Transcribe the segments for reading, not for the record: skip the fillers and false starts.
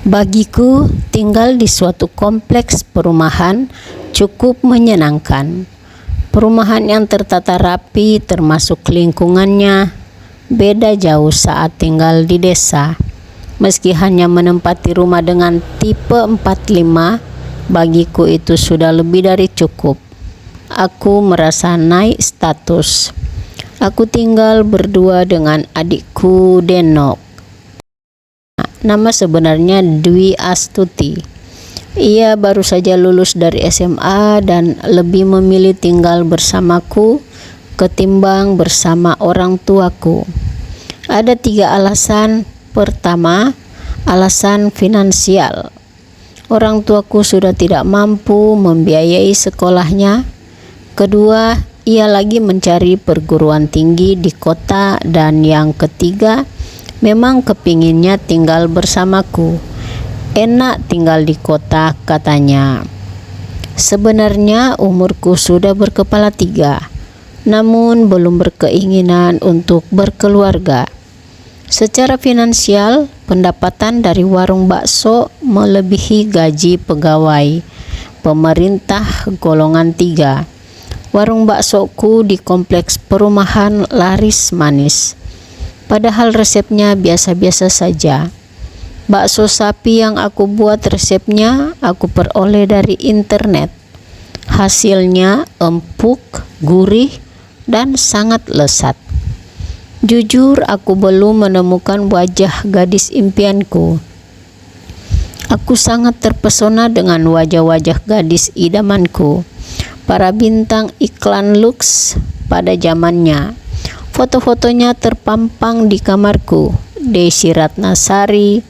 Bagiku, tinggal di suatu kompleks perumahan cukup menyenangkan. Perumahan yang tertata rapi termasuk lingkungannya beda jauh saat tinggal di desa. Meski hanya menempati rumah dengan tipe 45, bagiku itu sudah lebih dari cukup. Aku merasa naik status. Aku tinggal berdua dengan adikku Denok. Nama sebenarnya Dwi Astuti. Ia baru saja lulus dari SMA dan lebih memilih tinggal bersamaku ketimbang bersama orang tuaku. Ada 3 alasan. Pertama, alasan finansial. Orang tuaku sudah tidak mampu membiayai sekolahnya. Kedua, ia lagi mencari perguruan tinggi di kota. Dan yang ketiga, memang kepinginnya tinggal bersamaku. Enak tinggal di kota, katanya. Sebenarnya umurku sudah berkepala 3, namun belum berkeinginan untuk berkeluarga. Secara finansial, pendapatan dari warung bakso melebihi gaji pegawai pemerintah golongan 3. Warung baksoku di kompleks perumahan laris manis. Padahal resepnya biasa-biasa saja. Bakso sapi yang aku buat resepnya aku peroleh dari internet. Hasilnya empuk, gurih, dan sangat lezat. Jujur, aku belum menemukan wajah gadis impianku. Aku sangat terpesona dengan wajah-wajah gadis idamanku, para bintang iklan luks pada zamannya. Foto-fotonya terpampang di kamarku. Desi Ratnasari,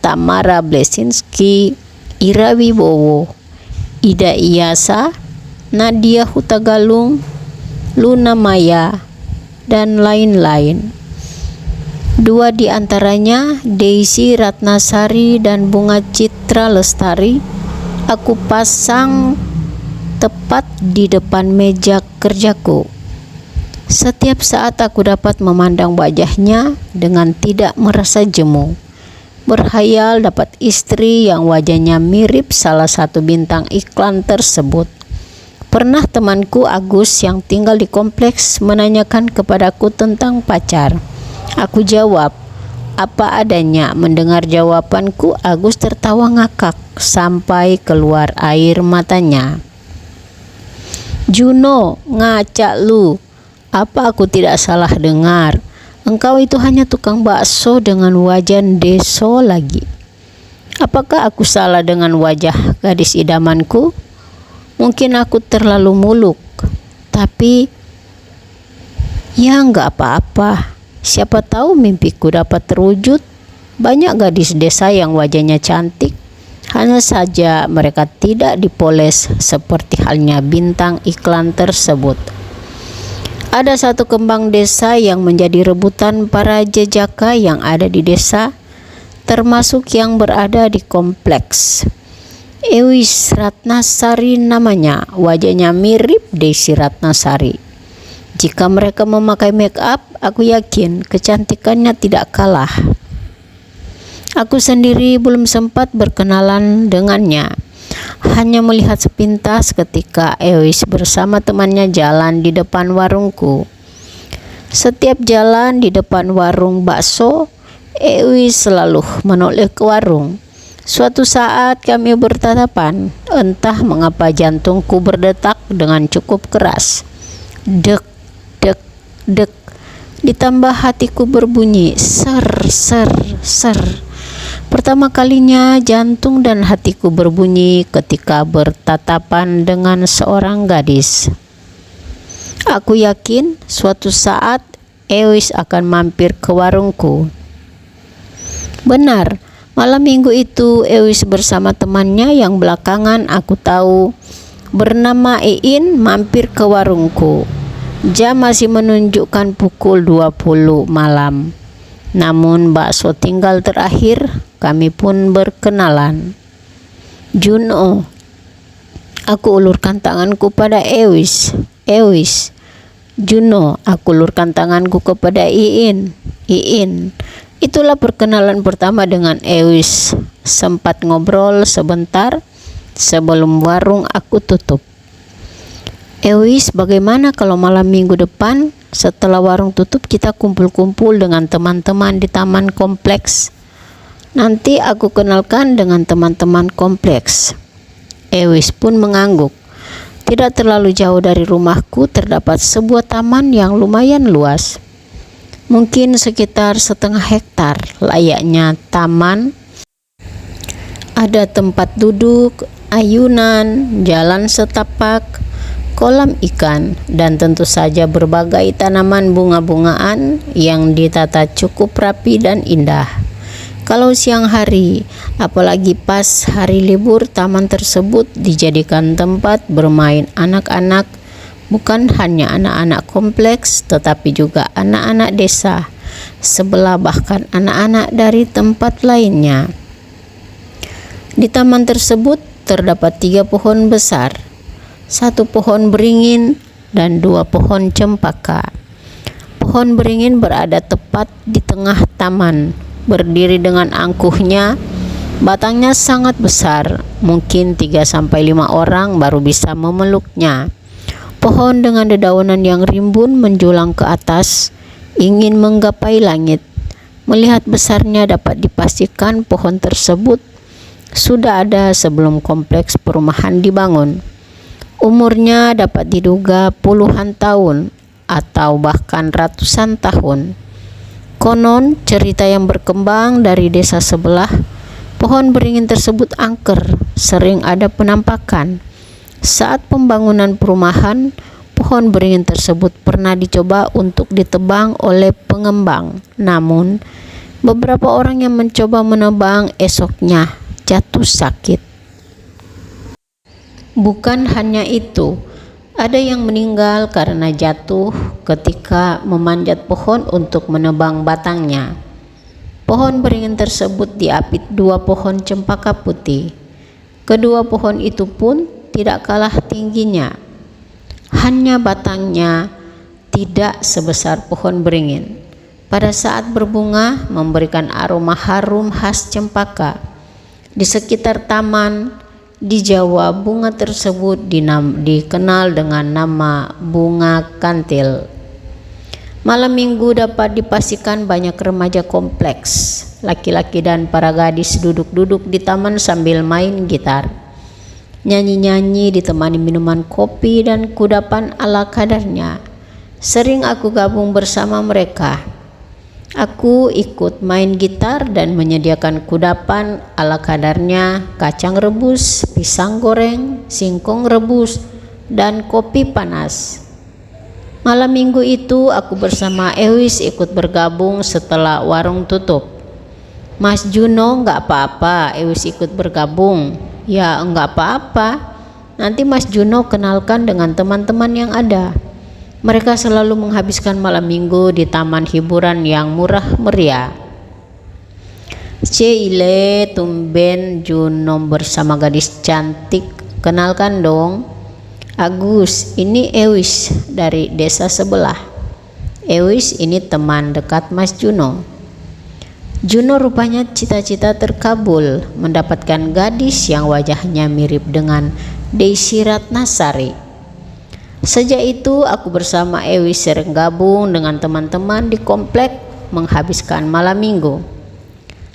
Tamara Blesinski, Ira Wibowo, Ida Iyasa, Nadia Hutagalung, Luna Maya, dan lain-lain. 2 di antaranya, Desi Ratnasari dan Bunga Citra Lestari, aku pasang tepat di depan meja kerjaku. Setiap saat aku dapat memandang wajahnya dengan tidak merasa jemu. Berhayal dapat istri yang wajahnya mirip salah satu bintang iklan tersebut. Pernah temanku Agus yang tinggal di kompleks menanyakan kepadaku tentang pacar. Aku jawab apa adanya. Mendengar jawabanku, Agus tertawa ngakak sampai keluar air matanya. "Juno, ngaca lu. Apa aku tidak salah dengar? Engkau itu hanya tukang bakso dengan wajah deso lagi. Apakah aku salah dengan wajah gadis idamanku? Mungkin aku terlalu muluk, tapi ya enggak apa-apa. Siapa tahu mimpiku dapat terwujud. Banyak gadis desa yang wajahnya cantik, hanya saja mereka tidak dipoles seperti halnya bintang iklan tersebut." Ada satu kembang desa yang menjadi rebutan para jejaka yang ada di desa, termasuk yang berada di kompleks. Ewis Ratnasari namanya, wajahnya mirip Desi Ratnasari. Jika mereka memakai make up, aku yakin kecantikannya tidak kalah. Aku sendiri belum sempat berkenalan dengannya. Hanya melihat sepintas ketika Ewis bersama temannya jalan di depan warungku. Setiap jalan di depan warung bakso, Ewis selalu menoleh ke warung. Suatu saat kami bertatapan, entah mengapa jantungku berdetak dengan cukup keras. Dek, dek, dek. Ditambah hatiku berbunyi ser, ser, ser. Pertama kalinya jantung dan hatiku berbunyi ketika bertatapan dengan seorang gadis. Aku yakin suatu saat Ewis akan mampir ke warungku. Benar, malam minggu itu Ewis bersama temannya yang belakangan aku tahu bernama Iin mampir ke warungku. Jam masih menunjukkan pukul 20 malam. Namun bakso tinggal terakhir, kami pun berkenalan. "Juno." Aku ulurkan tanganku pada Ewis. "Ewis." "Juno." Aku ulurkan tanganku kepada Iin. "Iin." Itulah perkenalan pertama dengan Ewis sempat ngobrol sebentar sebelum warung aku tutup. Ewis, bagaimana kalau malam minggu depan setelah warung tutup kita kumpul-kumpul dengan teman-teman di taman kompleks? Nanti aku kenalkan dengan teman-teman kompleks. Ewis pun mengangguk. Tidak terlalu jauh dari rumahku terdapat sebuah taman yang lumayan luas. Mungkin sekitar 1/2 hektar layaknya taman. Ada tempat duduk, ayunan, jalan setapak, kolam ikan, dan tentu saja berbagai tanaman bunga-bungaan yang ditata cukup rapi dan indah. Kalau siang hari, apalagi pas hari libur, taman tersebut dijadikan tempat bermain anak-anak, bukan hanya anak-anak kompleks, tetapi juga anak-anak desa sebelah, bahkan anak-anak dari tempat lainnya. Di taman tersebut terdapat 3 pohon besar, 1 pohon beringin, dan 2 pohon cempaka. Pohon beringin berada tepat di tengah taman, berdiri dengan angkuhnya. Batangnya sangat besar, mungkin 3-5 orang baru bisa memeluknya. Pohon dengan dedaunan yang rimbun menjulang ke atas, ingin menggapai langit. Melihat besarnya dapat dipastikan pohon tersebut sudah ada sebelum kompleks perumahan dibangun. Umurnya dapat diduga puluhan tahun atau bahkan ratusan tahun. Konon cerita yang berkembang dari desa sebelah, pohon beringin tersebut angker, sering ada penampakan. Saat pembangunan perumahan, pohon beringin tersebut pernah dicoba untuk ditebang oleh pengembang. Namun, beberapa orang yang mencoba menebang esoknya jatuh sakit. Bukan hanya itu, ada yang meninggal karena jatuh ketika memanjat pohon untuk menebang batangnya. Pohon beringin tersebut diapit 2 pohon cempaka putih. Kedua pohon itu pun tidak kalah tingginya. Hanya batangnya tidak sebesar pohon beringin. Pada saat berbunga memberikan aroma harum khas cempaka. Di sekitar taman di Jawa, bunga tersebut dikenal dengan nama bunga kantil. Malam minggu dapat dipastikan banyak remaja kompleks, laki-laki dan para gadis duduk-duduk di taman sambil main gitar, nyanyi-nyanyi ditemani minuman kopi dan kudapan ala kadarnya. Sering aku gabung bersama mereka. Aku ikut main gitar dan menyediakan kudapan ala kadarnya, kacang rebus, pisang goreng, singkong rebus, dan kopi panas. Malam minggu itu aku bersama Ewis ikut bergabung setelah warung tutup. Mas Juno, nggak apa-apa Ewis ikut bergabung. Ya nggak apa-apa, nanti Mas Juno kenalkan dengan teman-teman yang ada. Mereka selalu menghabiskan malam minggu di taman hiburan yang murah meriah. Cile, tumben Juno bersama gadis cantik. Kenalkan dong, Agus, ini Ewis dari desa sebelah. Ewis ini teman dekat Mas Juno. Juno rupanya cita-cita terkabul mendapatkan gadis yang wajahnya mirip dengan Desi Ratnasari. Sejak itu aku bersama Ewis sering gabung dengan teman-teman di komplek menghabiskan malam minggu.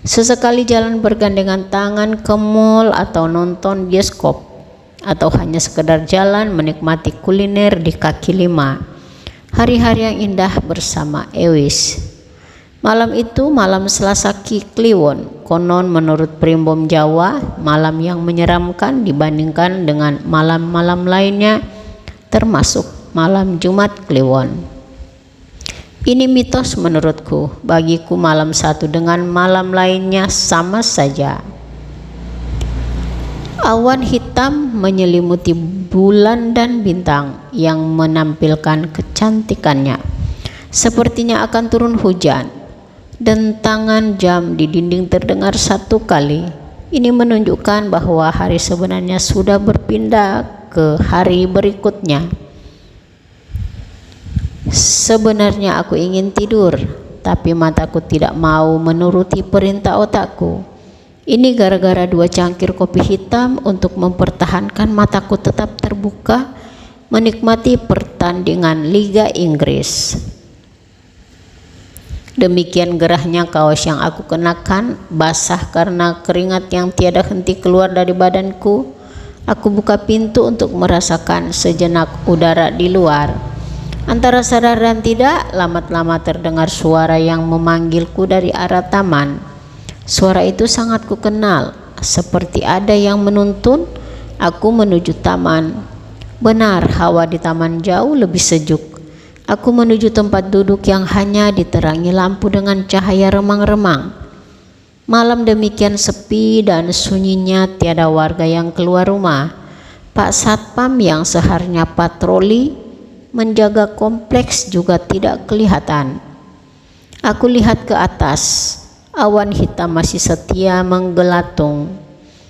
Sesekali jalan bergandengan tangan ke mall atau nonton bioskop, atau hanya sekedar jalan menikmati kuliner di kaki lima. Hari-hari yang indah bersama Ewis. Malam itu malam Selasa Kliwon, konon menurut primbon Jawa, malam yang menyeramkan dibandingkan dengan malam-malam lainnya, termasuk malam Jumat Kliwon. Ini mitos menurutku. Bagiku malam satu dengan malam lainnya sama saja. Awan hitam menyelimuti bulan dan bintang yang menampilkan kecantikannya. Sepertinya akan turun hujan. Dentangan jam di dinding terdengar 1 kali. Ini menunjukkan bahwa hari sebenarnya sudah berpindah ke hari berikutnya. Sebenarnya aku ingin tidur, tapi mataku tidak mau menuruti perintah otakku. Ini gara-gara 2 cangkir kopi hitam untuk mempertahankan mataku tetap terbuka menikmati pertandingan Liga Inggris. Demikian gerahnya kaos yang aku kenakan, basah karena keringat yang tiada henti keluar dari badanku. Aku buka pintu untuk merasakan sejenak udara di luar. Antara sadar dan tidak, lama-lama terdengar suara yang memanggilku dari arah taman. Suara itu sangat kukenal, seperti ada yang menuntun aku menuju taman. Benar, hawa di taman jauh lebih sejuk. Aku menuju tempat duduk yang hanya diterangi lampu dengan cahaya remang-remang. Malam demikian sepi dan sunyinya, tiada warga yang keluar rumah. Pak Satpam yang seharusnya patroli menjaga kompleks juga tidak kelihatan. Aku lihat ke atas, awan hitam masih setia menggelatung.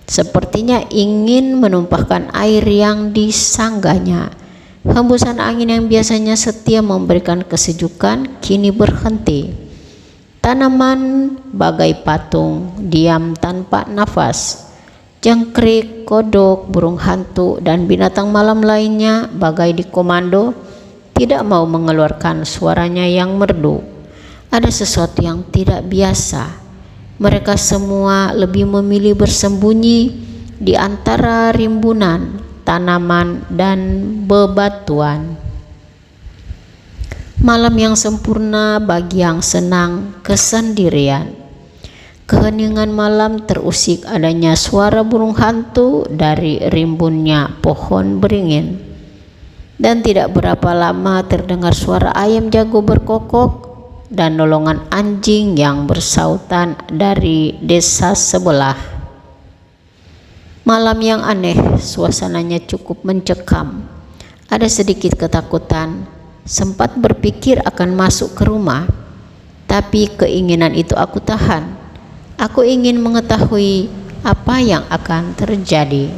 Sepertinya ingin menumpahkan air yang disanggahnya. Hembusan angin yang biasanya setia memberikan kesejukan kini berhenti. Tanaman bagai patung diam tanpa nafas. Jangkrik, kodok, burung hantu, dan binatang malam lainnya bagai dikomando tidak mau mengeluarkan suaranya yang merdu. Ada sesuatu yang tidak biasa. Mereka semua lebih memilih bersembunyi di antara rimbunan tanaman dan bebatuan. Malam yang sempurna bagi yang senang kesendirian. Keheningan malam terusik adanya suara burung hantu dari rimbunnya pohon beringin. Dan tidak berapa lama terdengar suara ayam jago berkokok dan nolongan anjing yang bersautan dari desa sebelah. Malam yang aneh, suasananya cukup mencekam. Ada sedikit ketakutan, sempat berpikir akan masuk ke rumah, tapi keinginan itu aku tahan. Aku ingin mengetahui apa yang akan terjadi.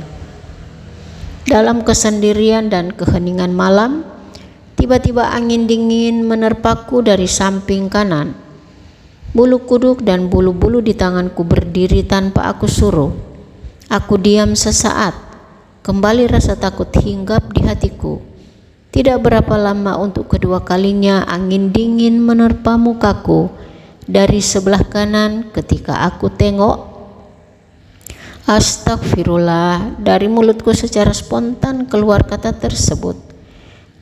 Dalam kesendirian dan keheningan malam, tiba-tiba angin dingin menerpaku dari samping kanan. Bulu kuduk dan bulu-bulu di tanganku berdiri tanpa aku suruh. Aku diam sesaat, kembali rasa takut hinggap di hatiku. Tidak berapa lama untuk kedua kalinya angin dingin menerpa mukaku dari sebelah kanan ketika aku tengok. Astagfirullah, dari mulutku secara spontan keluar kata tersebut.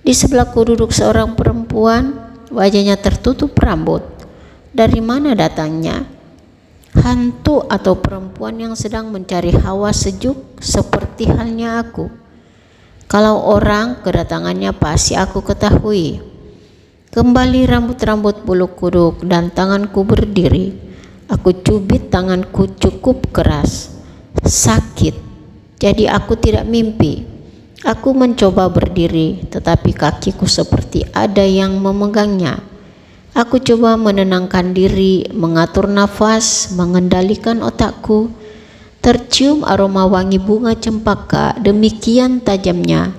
Di sebelahku duduk seorang perempuan, wajahnya tertutup rambut. Dari mana datangnya? Hantu atau perempuan yang sedang mencari hawa sejuk seperti halnya aku. Kalau orang, kedatangannya pasti aku ketahui. Kembali rambut-rambut bulu kuduk dan tanganku berdiri. Aku cubit tanganku cukup keras. Sakit, jadi aku tidak mimpi. Aku mencoba berdiri, tetapi kakiku seperti ada yang memegangnya. Aku coba menenangkan diri, mengatur nafas, mengendalikan otakku. Tercium aroma wangi bunga cempaka, demikian tajamnya.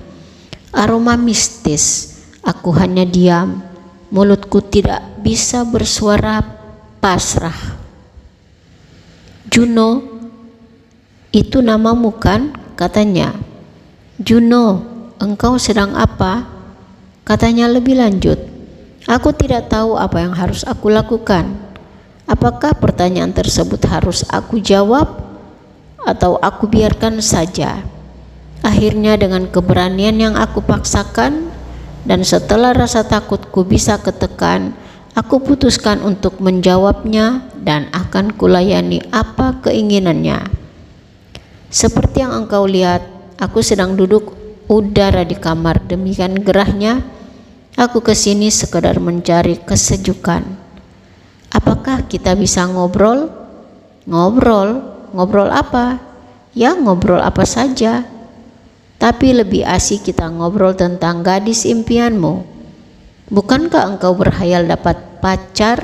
Aroma mistis. Aku hanya diam. Mulutku tidak bisa bersuara, pasrah. Juno, itu namamu kan? Katanya. Juno, engkau sedang apa? Katanya lebih lanjut. Aku tidak tahu apa yang harus aku lakukan. Apakah pertanyaan tersebut harus aku jawab atau aku biarkan saja? Akhirnya dengan keberanian yang aku paksakan dan setelah rasa takutku bisa ketekan, aku putuskan untuk menjawabnya dan akan kulayani apa keinginannya. Seperti yang engkau lihat, aku sedang duduk udara di kamar, demikian gerahnya. Aku kesini sekedar mencari kesejukan. Apakah kita bisa ngobrol? Ngobrol apa? Ya ngobrol apa saja. Tapi lebih asik kita ngobrol tentang gadis impianmu. Bukankah engkau berhayal dapat pacar?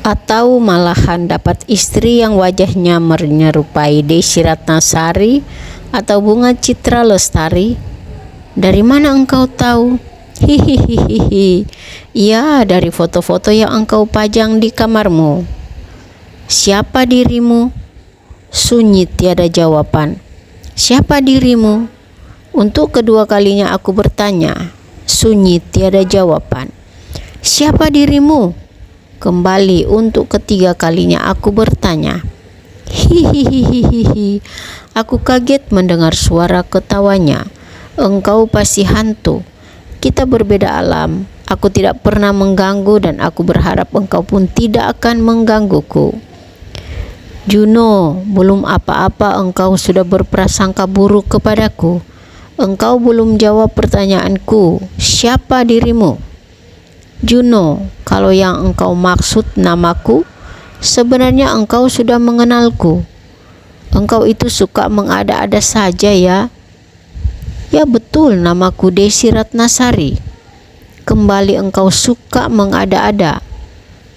Atau malahan dapat istri yang wajahnya menyerupai Desi Ratnasari atau Bunga Citra Lestari? Dari mana engkau tahu? Hihihihi, ya dari foto-foto yang engkau pajang di kamarmu. Siapa dirimu? Sunyi tiada jawaban. Siapa dirimu? Untuk kedua kalinya aku bertanya. Sunyi tiada jawaban. Siapa dirimu? Kembali untuk ketiga kalinya aku bertanya. Hihihihihi. Aku kaget mendengar suara ketawanya. Engkau pasti hantu. Kita berbeda alam. Aku tidak pernah mengganggu dan aku berharap engkau pun tidak akan menggangguku. Juno, belum apa-apa engkau sudah berprasangka buruk kepadaku. Engkau belum jawab pertanyaanku. Siapa dirimu? Juno, kalau yang engkau maksud namaku, sebenarnya engkau sudah mengenalku. Engkau itu suka mengada-ada saja ya. Ya betul, namaku Desi Ratnasari. Kembali engkau suka mengada-ada.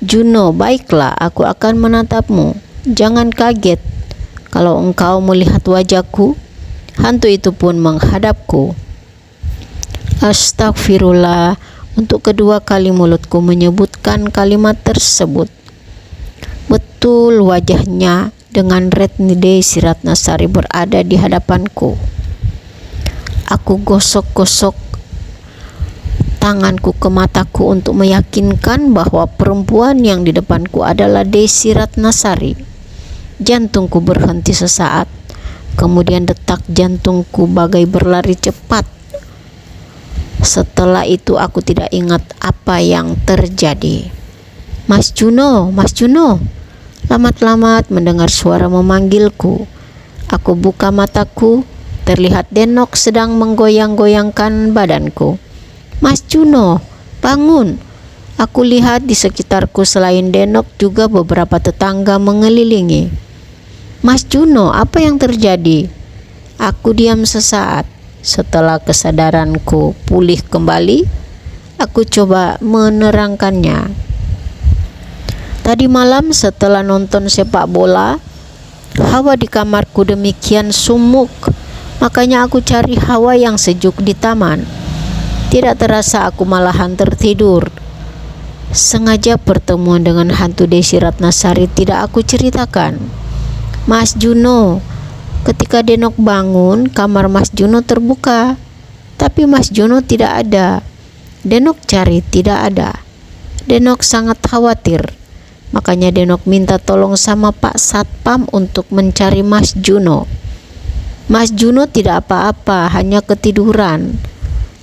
Juno, baiklah, aku akan menatapmu. Jangan kaget kalau engkau melihat wajahku. Hantu itu pun menghadapku. Astagfirullah. Untuk kedua kali mulutku menyebutkan kalimat tersebut. Betul, wajahnya dengan Retni Desi Ratnasari berada di hadapanku. Aku gosok-gosok tanganku ke mataku untuk meyakinkan bahwa perempuan yang di depanku adalah Desi Ratnasari. Jantungku berhenti sesaat, kemudian detak jantungku bagai berlari cepat. Setelah itu aku tidak ingat apa yang terjadi. Mas Juno, Mas Juno. Lamat-lamat mendengar suara memanggilku. Aku buka mataku, terlihat Denok sedang menggoyang-goyangkan badanku. Mas Juno, bangun. Aku lihat di sekitarku selain Denok juga beberapa tetangga mengelilingi. Mas Juno, apa yang terjadi? Aku diam sesaat. Setelah kesadaranku pulih kembali, aku coba menerangkannya. Tadi malam setelah nonton sepak bola, hawa di kamarku demikian sumuk, makanya aku cari hawa yang sejuk di taman. Tidak terasa aku malahan tertidur. Sengaja pertemuan dengan hantu Desi Ratnasari tidak aku ceritakan. Mas Juno, ketika Denok bangun, kamar Mas Juno terbuka, tapi Mas Juno tidak ada. Denok cari, tidak ada. Denok sangat khawatir, makanya Denok minta tolong sama Pak Satpam untuk mencari Mas Juno. Mas Juno tidak apa-apa, hanya ketiduran.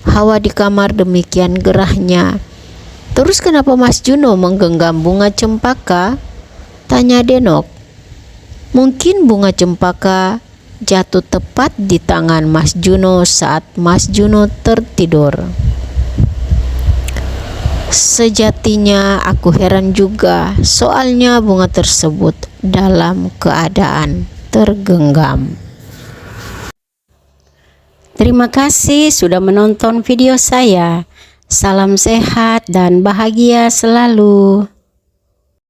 Hawa di kamar demikian gerahnya. Terus kenapa Mas Juno menggenggam bunga cempaka? Tanya Denok. Mungkin bunga cempaka jatuh tepat di tangan Mas Juno saat Mas Juno tertidur. Sejatinya aku heran juga, soalnya bunga tersebut dalam keadaan tergenggam. Terima kasih sudah menonton video saya. Salam sehat dan bahagia selalu.